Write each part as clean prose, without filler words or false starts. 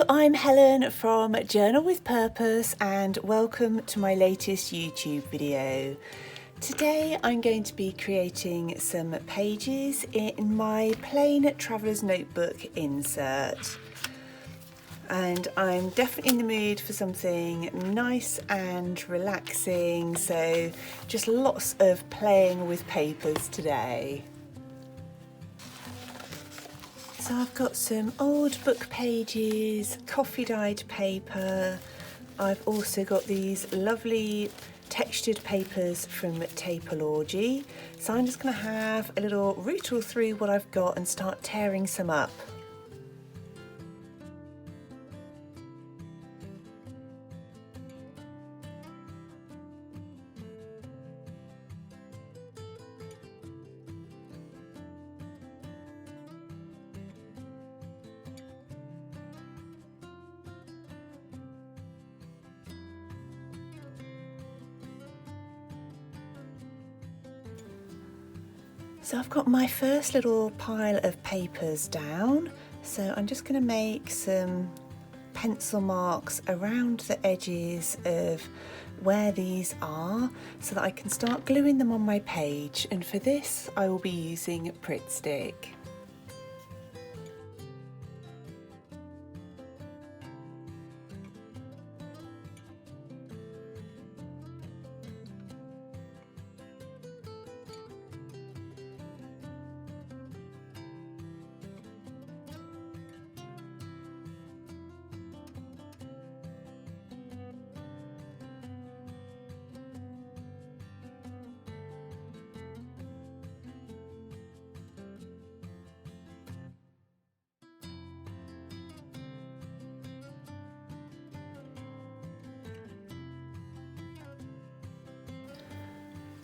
Hello, I'm Helen from Journal with Purpose and welcome to my latest YouTube video. Today I'm going to be creating some pages in my plain traveller's notebook insert. And I'm definitely in the mood for something nice and relaxing, so just lots of playing with papers today. So I've got some old book pages, coffee dyed paper. I've also got these lovely textured papers from Tapeology. So I'm just going to have a little rootle through what I've got and start tearing some up. So I've got my first little pile of papers down, so I'm just going to make some pencil marks around the edges of where these are so that I can start gluing them on my page, and for this I will be using Pritt Stick.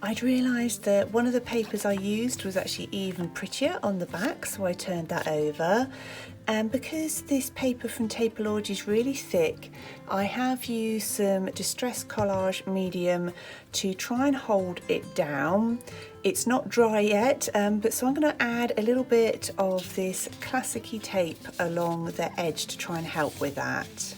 I'd realised that one of the papers I used was actually even prettier on the back, so I turned that over. And because this paper from Tapeology is really thick, I have used some Distress Collage Medium to try and hold it down. It's not dry yet, but so I'm going to add a little bit of this classic-y tape along the edge to try and help with that.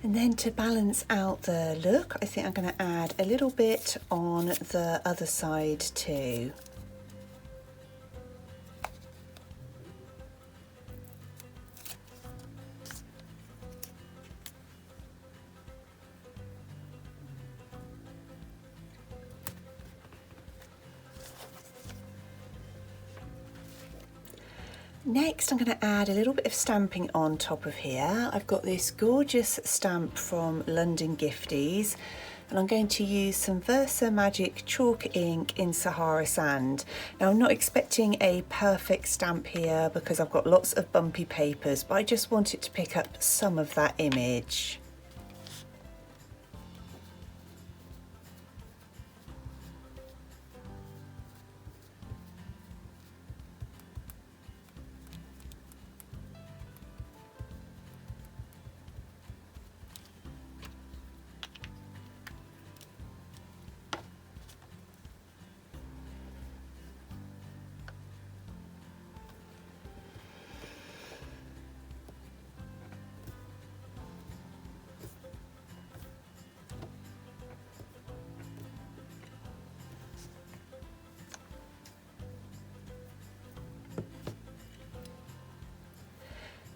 And then to balance out the look, I think I'm going to add a little bit on the other side too. Next, I'm going to add a little bit of stamping on top of here. I've got this gorgeous stamp from London Gifties, and I'm going to use some Versa Magic chalk ink in Sahara Sand. Now, I'm not expecting a perfect stamp here because I've got lots of bumpy papers, but I just want it to pick up some of that image.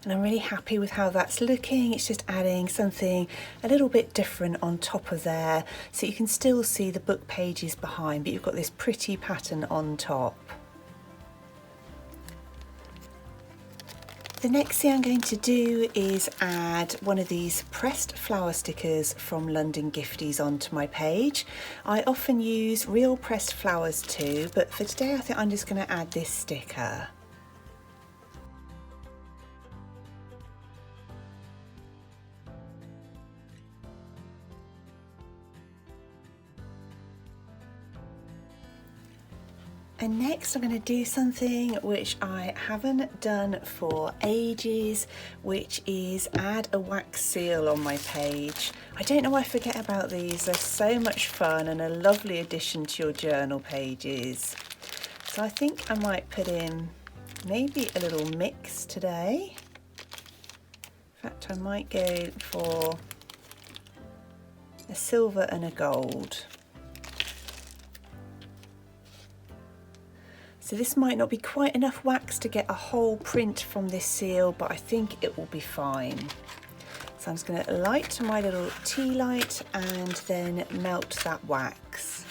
And I'm really happy with how that's looking. It's just adding something a little bit different on top of there, so you can still see the book pages behind, but you've got this pretty pattern on top. The next thing I'm going to do is add one of these pressed flower stickers from London Gifties onto my page. I often use real pressed flowers too, but for today I think I'm just going to add this sticker. And next I'm going to do something which I haven't done for ages, which is add a wax seal on my page. I don't know why I forget about these. They're so much fun and a lovely addition to your journal pages. So I think I might put in maybe a little mix today. In fact, I might go for a silver and a gold. So this might not be quite enough wax to get a whole print from this seal, but I think it will be fine. So I'm just going to light my little tea light and then melt that wax.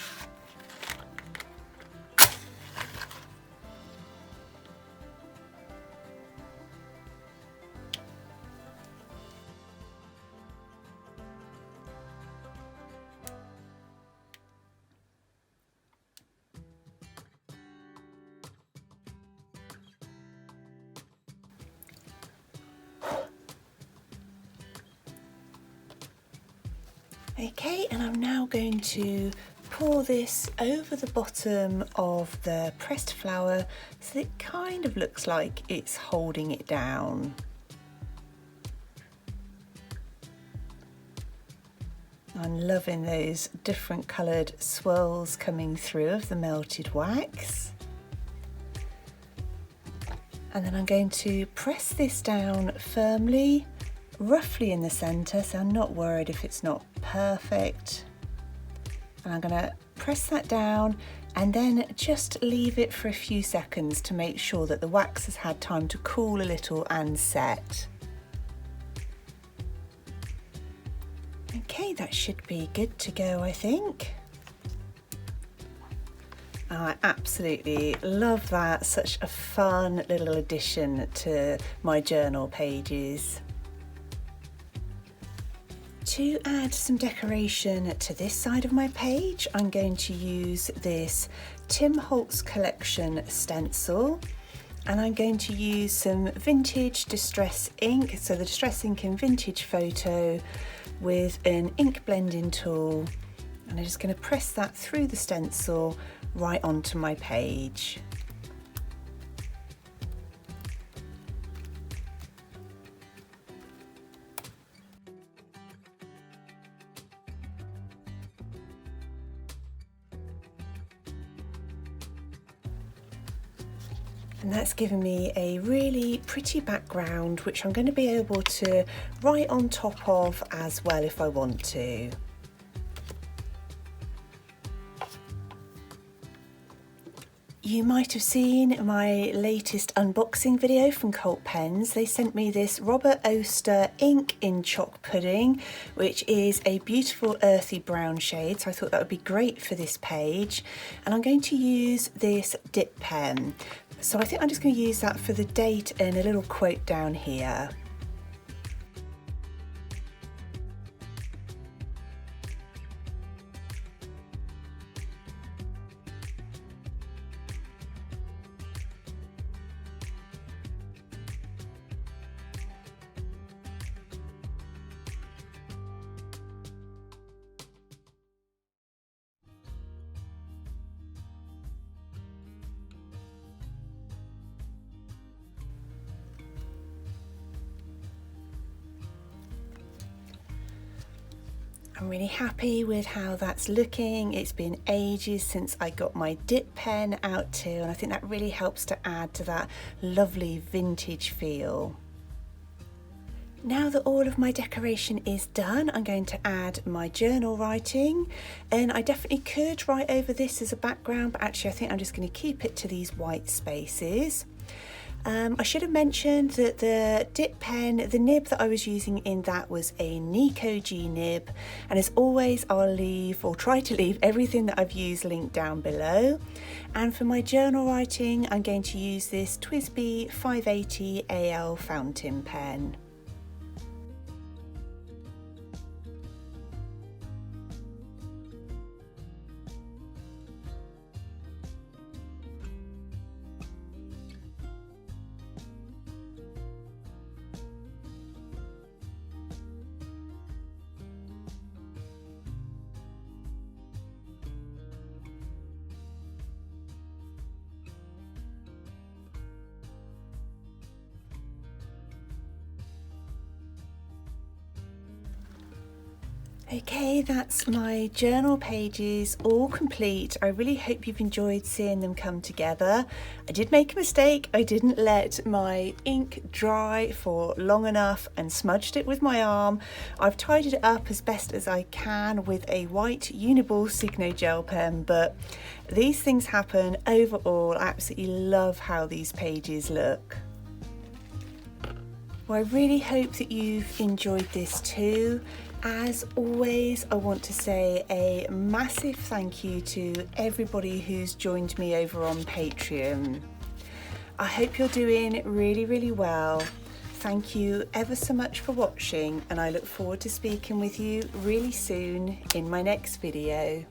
Okay, and I'm now going to pour this over the bottom of the pressed flower so that it kind of looks like it's holding it down. I'm loving those different coloured swirls coming through of the melted wax. And then I'm going to press this down firmly, roughly in the centre, so I'm not worried if it's not perfect. And I'm going to press that down and then just leave it for a few seconds to make sure that the wax has had time to cool a little and set. Okay, that should be good to go, I think. I absolutely love that. Such a fun little addition to my journal pages. To add some decoration to this side of my page, I'm going to use this Tim Holtz collection stencil, and I'm going to use some vintage distress ink, so the distress ink in Vintage Photo, with an ink blending tool, and I'm just going to press that through the stencil right onto my page. And that's given me a really pretty background, which I'm going to be able to write on top of as well if I want to. You might have seen my latest unboxing video from Cult Pens. They sent me this Robert Oster ink in Choc Pudding, which is a beautiful earthy brown shade, so I thought that would be great for this page. And I'm going to use this dip pen. So I think I'm just going to use that for the date and a little quote down here. I'm really happy with how that's looking. It's been ages since I got my dip pen out too, and I think that really helps to add to that lovely vintage feel. Now that all of my decoration is done, I'm going to add my journal writing, and I definitely could write over this as a background, but actually I think I'm just going to keep it to these white spaces. I should have mentioned that the dip pen, the nib that I was using in that was a Nico G nib, and as always I'll leave or try to leave everything that I've used linked down below. And for my journal writing I'm going to use this TWSBI 580 AL fountain pen. Okay, that's my journal pages all complete. I really hope you've enjoyed seeing them come together. I did make a mistake. I didn't let my ink dry for long enough and smudged it with my arm. I've tidied it up as best as I can with a white Uniball Signo gel pen, but these things happen. Overall, I absolutely love how these pages look. Well, I really hope that you've enjoyed this too. As always, I want to say a massive thank you to everybody who's joined me over on Patreon. I hope you're doing really well. Thank you ever so much for watching, and I look forward to speaking with you really soon in my next video.